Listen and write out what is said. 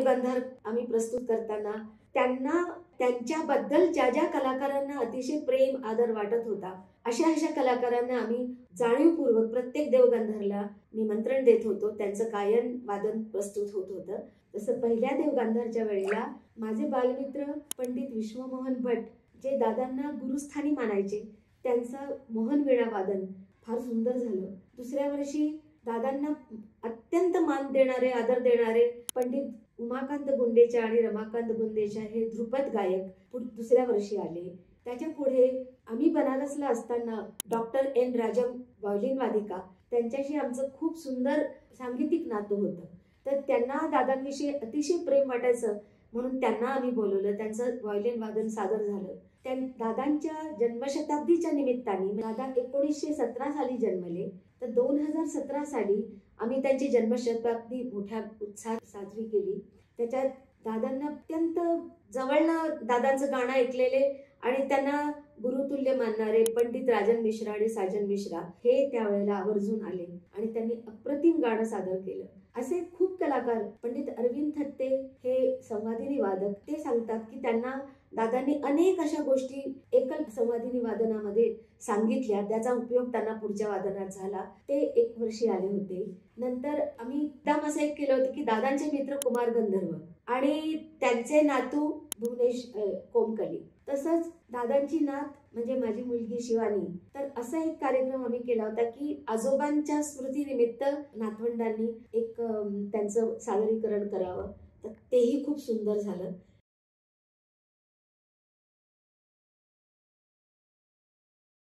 गंधर्व आम्ही प्रस्तुत करताना त्यांना त्यांच्याबद्दल ज्या ज्या कलाकारांना अतिशय प्रेम आदर वाटत होता अशा कलाकारांना आम्ही जाणीवपूर्वक प्रत्येक देवगंधर्वला निमंत्रण देत होतो. त्यांचं गायन वादन प्रस्तुत होत होतं. जसं पहिल्या देवगंधर्वच्या वेळेला माझे बालमित्र पंडित विश्वमोहन भट जे दादांना गुरुस्थानी मानायचे, त्यांचं मोहनवीणा वादन फार सुंदर झालं. दुसऱ्या वर्षी दादांना अत्यंत मान देणारे आदर देणारे पंडित उमाकांत गुंडेच्या आणि रमाकांत गुंडेच्या हे ध्रुपद गायक दुसऱ्या वर्षी आले. त्याच्या पुढे आम्ही बनारसला असताना डॉक्टर एन राजम व्हायोलिन वादिका त्यांच्याशी आमचं खूप सुंदर सांगीतिक नातं होतं. तर त्यांना दादांविषयी अतिशय प्रेम वाटायचं म्हणून त्यांना आम्ही बोलवलं. त्यांचं व्हायोलिन वादन सादर झालं. त्या दादांच्या जन्मशताब्दीच्या निमित्ताने दादा 1917 साली जन्मले, तर 2017 साली आम्ही त्यांची जन्मशताब्दी मोठ्या उत्साहात साजरी केली. त्याच्यात दादांना अत्यंत जवळनं दादांचं गाणं ऐकलेले आणि त्यांना गुरुतुल्य मानणारे पंडित राजन मिश्रा आणि साजन मिश्रा हे त्यावेळेला आवर्जून आले आणि त्यांनी अप्रतिम गाणं सादर केलं. असे खूप कलाकार, पंडित अरविंद थत्ते हे संवादिनी वादक, ते सांगतात की त्यांना दादांनी अनेक अशा गोष्टी एकल संवादिनी वादनामध्ये सांगितल्या, त्याचा उपयोग त्यांना पुढच्या वादनात झाला. ते 1 वर्षी आले होते. नंतर आम्ही एकदम असं एक केलं होतं की दादांचे मित्र कुमार गंधर्व आणि त्यांचे नातू भुवनेश कोमकली, तसंच दादांची नात म्हणजे माझी मुलगी शिवानी. तर असा एक कार्यक्रम आम्ही केला होता की आजोबांच्या स्मृतीनिमित्त नातवंडांनी एक त्यांचं सादरीकरण करावं. तर तेही खूप सुंदर झालं.